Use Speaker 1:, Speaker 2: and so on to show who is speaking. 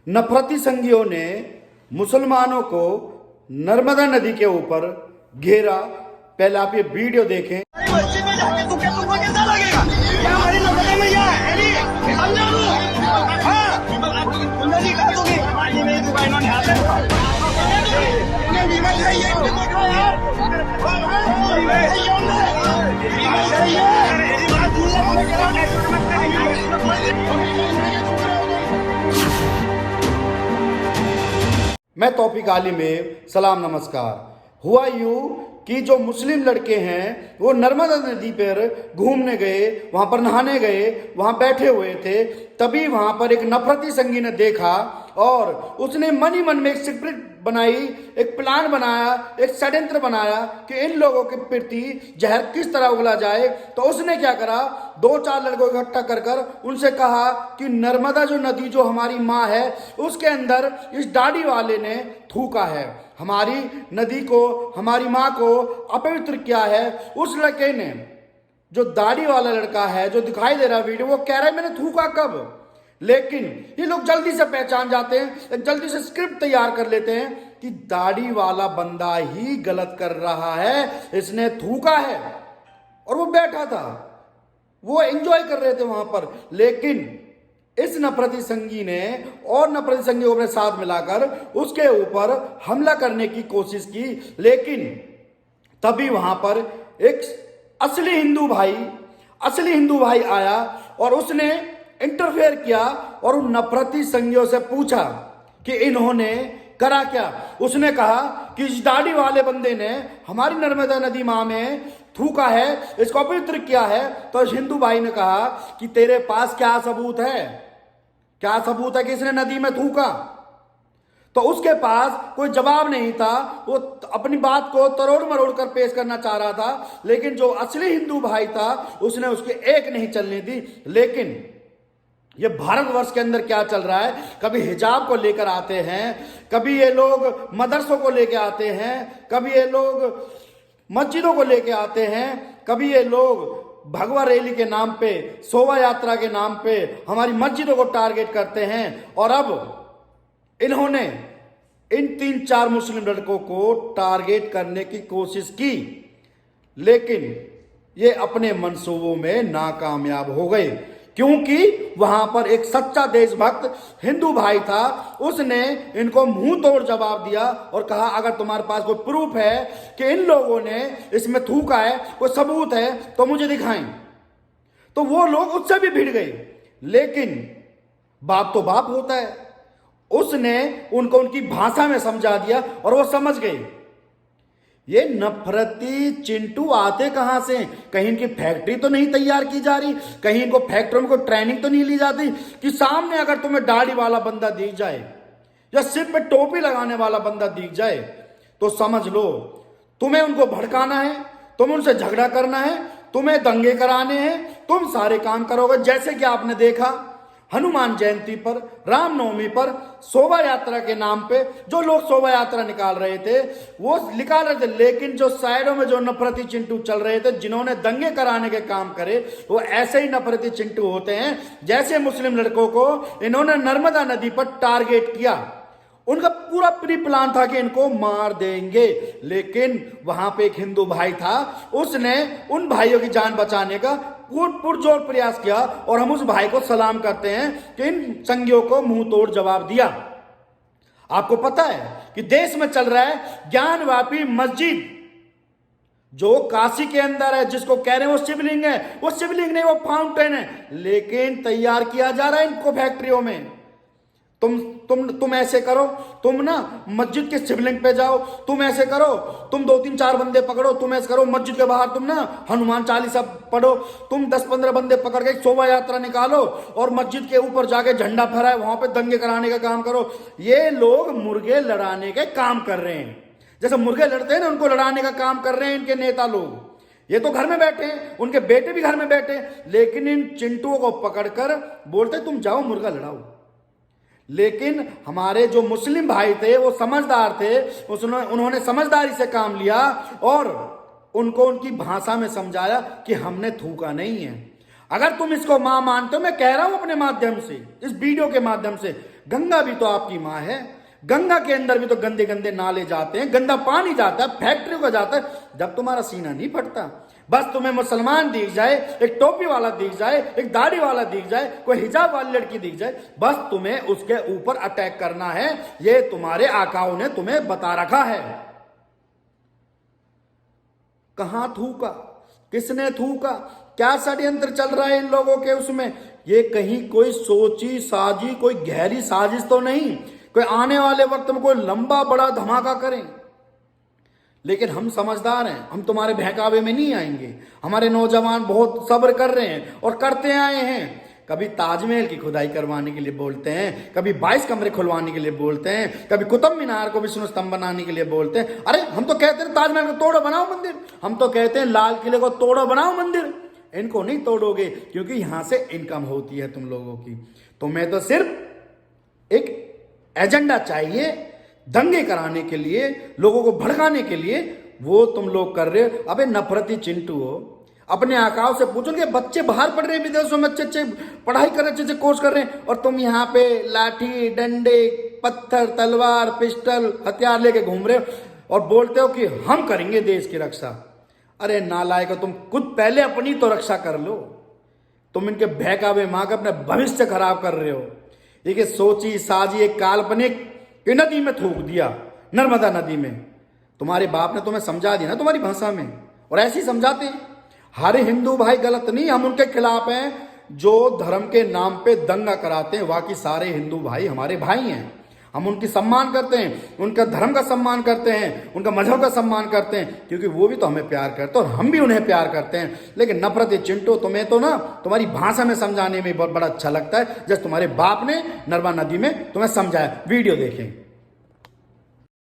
Speaker 1: नफरती संघियों ने मुसलमानों को नर्मदा नदी के ऊपर घेरा। पहले आप ये वीडियो देखें।
Speaker 2: मस्जिद में जाके तुक्के तुक्का कैसा लगेगा? क्या हमारी नजर में क्या है? नहीं, समझा तू? हाँ, तुमने नहीं कहा तूने? पानी में तू बहनों ने हाथ है। उन्हें बीमारी है ये क्यों देख रहा है? बीमारी है ये उन्हें। बीमारी है ये। मेरी बात सुन ले, मुझे क्या है?
Speaker 1: मैं तौफीक आली में सलाम नमस्कार। हुआ यूं कि जो मुस्लिम लड़के हैं वो नर्मदा नदी पर घूमने गए, वहां पर नहाने गए, वहां बैठे हुए थे। तभी वहां पर एक नफरती संगी ने देखा और उसने मन ही मन में एक स्क्रिप्ट बनाई, एक प्लान बनाया, एक षड्यंत्र बनाया कि इन लोगों के प्रति जहर किस तरह उगला जाए। तो उसने क्या करा, 2-4 लड़कों को इकट्ठा कर कर उनसे कहा कि नर्मदा जो नदी जो हमारी माँ है उसके अंदर इस दाढ़ी वाले ने थूका है, हमारी नदी को, हमारी माँ को अपवित्र किया है। उस लड़के ने, जो दाढ़ी वाला लड़का है जो दिखाई दे रहा वीडियो, वो कह रहा है मैंने थूका कब। लेकिन ये लोग जल्दी से पहचान जाते हैं, जल्दी से स्क्रिप्ट तैयार कर लेते हैं कि दाढ़ी वाला बंदा ही गलत कर रहा है, इसने थूका है। और वो बैठा था, वो एंजॉय कर रहे थे वहां पर। लेकिन इस नफरती संगी ने और नफरती संगी को अपने साथ मिलाकर उसके ऊपर हमला करने की कोशिश की। लेकिन तभी वहां पर एक असली हिंदू भाई आया और उसने इंटरफेयर किया और उन नफरती संगियों से पूछा कि इन्होंने करा क्या। उसने कहा कि इस दाढ़ी वाले बंदे ने हमारी नर्मदा नदी माँ में थूका है, इसको अपवित्र किया है। तो इस हिंदू भाई ने कहा कि तेरे पास क्या सबूत है, क्या सबूत है कि इसने नदी में थूका। तो उसके पास कोई जवाब नहीं था, वो अपनी बात को तरोड़ मरोड़ कर पेश करना चाह रहा था। लेकिन जो असली हिंदू भाई था उसने उसके एक नहीं चलने दी। लेकिन ये भारतवर्ष के अंदर क्या चल रहा है, कभी हिजाब को लेकर आते हैं, कभी ये लोग मदरसों को लेकर आते हैं, कभी ये लोग मस्जिदों को लेकर आते हैं, कभी ये लोग भगवा रैली के नाम पे, शोभा यात्रा के नाम पे हमारी मस्जिदों को टारगेट करते हैं। और अब इन्होंने इन 3-4 मुस्लिम लड़कों को टारगेट करने की कोशिश की, लेकिन ये अपने मंसूबों में नाकामयाब हो गए। क्योंकि वहां पर एक सच्चा देशभक्त हिंदू भाई था, उसने इनको मुंह तोड़ जवाब दिया और कहा अगर तुम्हारे पास कोई प्रूफ है कि इन लोगों ने इसमें थूका है, कोई सबूत है तो मुझे दिखाएं। तो वो लोग उससे भी भिड़ गए। लेकिन बाप तो बाप होता है, उसने उनको उनकी भाषा में समझा दिया और वो समझ गए। ये नफरती चिंटू आते कहां से? कहीं इनकी फैक्ट्री तो नहीं तैयार की जा रही, कहीं इनको फैक्ट्री में कोई ट्रेनिंग तो नहीं ली जाती कि सामने अगर तुम्हें दाढ़ी वाला बंदा दिख जाए या सिर पे टोपी लगाने वाला बंदा दिख जाए तो समझ लो तुम्हें उनको भड़काना है, तुम्हें उनसे झगड़ा करना है, तुम्हें दंगे कराने हैं, तुम सारे काम करोगे। जैसे कि आपने देखा हनुमान जयंती पर, रामनवमी पर शोभा यात्रा के नाम पे जो लोग शोभा यात्रा निकाल रहे थे वो निकाल रहे थे, लेकिन जो साइडों में जो नफरती चिंटू चल रहे थे, जिन्होंने दंगे कराने के काम करे, वो ऐसे ही नफरती चिंटू होते हैं। जैसे मुस्लिम लड़कों को इन्होंने नर्मदा नदी पर टारगेट किया, उनका पूरा प्री प्लान था कि इनको मार देंगे। लेकिन वहां पे एक हिंदू भाई था, उसने उन भाइयों की जान बचाने का पुरजोर प्रयास किया और हम उस भाई को सलाम करते हैं कि इन संगियों को मुंह तोड़ जवाब दिया। आपको पता है कि देश में चल रहा है ज्ञानवापी मस्जिद, जो काशी के अंदर है, जिसको कह रहे हैं वो शिवलिंग है, वो शिवलिंग नहीं, वो फाउंटेन है, लेकिन तैयार किया जा रहा है इनको फैक्ट्रियों में। तुम ऐसे करो, तुम ना मस्जिद के शिवलिंग पे जाओ, तुम ऐसे करो, तुम 2-3-4 बंदे पकड़ो, तुम ऐसे करो, मस्जिद के बाहर तुम ना हनुमान चालीसा पढ़ो, तुम 10-15 बंदे पकड़ के शोभा यात्रा निकालो और मस्जिद के ऊपर जाके झंडा फहराए, वहां पे दंगे कराने का काम करो। ये लोग मुर्गे लड़ाने के काम कर रहे हैं, जैसे मुर्गे लड़ते हैं ना, उनको लड़ाने का काम कर रहे हैं इनके नेता लोग। ये तो घर में बैठे हैं, उनके बेटे भी घर में बैठे, लेकिन इन चिंटुओं को पकड़कर बोलते तुम जाओ मुर्गा लड़ाओ। लेकिन हमारे जो मुस्लिम भाई थे वो समझदार थे, उन्होंने समझदारी से काम लिया और उनको उनकी भाषा में समझाया कि हमने थूका नहीं है, अगर तुम इसको मां मानते हो, मैं कह रहा हूं अपने माध्यम से, इस वीडियो के माध्यम से, गंगा भी तो आपकी मां है। गंगा के अंदर भी तो गंदे गंदे नाले जाते हैं, गंदा पानी जाता है, फैक्ट्रियों का जाता है। जब तुम्हारा सीना नहीं फटता, बस तुम्हें मुसलमान दिख जाए, एक टोपी वाला दिख जाए, एक दाढ़ी वाला दिख जाए, कोई हिजाब वाली लड़की दिख जाए, बस तुम्हें उसके ऊपर अटैक करना है। ये तुम्हारे आकाओं ने तुम्हें बता रखा है। कहां थूका, किसने थूका, क्या षड्यंत्र चल रहा है इन लोगों के उसमें? ये कहीं कोई सोची साजी, कोई गहरी साजिश तो नहीं, कोई आने वाले वक्त में कोई लंबा बड़ा धमाका करें। लेकिन हम समझदार हैं, हम तुम्हारे बहकावे में नहीं आएंगे। हमारे नौजवान बहुत सब्र कर रहे हैं और करते आए हैं। कभी ताजमहल की खुदाई करवाने के लिए बोलते हैं, कभी 22 कमरे खुलवाने के लिए बोलते हैं, कभी कुतुब मीनार को विष्णु स्तंभ बनाने के लिए बोलते हैं। अरे हम तो कहते हैं ताजमहल को तोड़ो बनाओ मंदिर, हम तो कहते हैं लाल किले को तोड़ो बनाओ मंदिर। इनको नहीं तोड़ोगे क्योंकि यहां से इनकम होती है तुम लोगों की। तुम्हें तो सिर्फ एक एजेंडा चाहिए, दंगे कराने के लिए, लोगों को भड़काने के लिए, वो तुम लोग कर रहे हो। अबे नफरती चिंटू हो, अपने आकाओं से पूछो कि बच्चे बाहर पढ़ रहे हैं विदेशों में, अच्छे अच्छे पढ़ाई कर रहे, अच्छे अच्छे कोर्स कर रहे हैं, और तुम यहाँ पे लाठी डंडे पत्थर तलवार पिस्टल हथियार लेके घूम रहे हो और बोलते हो कि हम करेंगे देश की रक्षा। अरे नालायक, तुम खुद पहले अपनी तो रक्षा कर लो। तुम इनके बहकावे मां का अपना भविष्य खराब कर रहे हो। ये सोची साजी एक काल्पनिक नदी में थूक दिया, नर्मदा नदी में। तुम्हारे बाप ने तुम्हें समझा दिया ना तुम्हारी भाषा में, और ऐसे ही समझाते हैं। हर हिंदू भाई गलत नहीं, हम उनके खिलाफ हैं जो धर्म के नाम पे दंगा कराते हैं। बाकी सारे हिंदू भाई हमारे भाई हैं, हम उनकी सम्मान करते हैं, उनका धर्म का सम्मान करते हैं, उनका मजहब का सम्मान करते हैं, क्योंकि वो भी तो हमें प्यार करते हैं और हम भी उन्हें प्यार करते हैं। लेकिन नफरत चिंटू, तुम्हें तो ना तुम्हारी भाषा में समझाने में बहुत बड़ा अच्छा लगता है, जैसे तुम्हारे बाप ने नर्मदा नदी में तुम्हें समझाया। वीडियो देखें।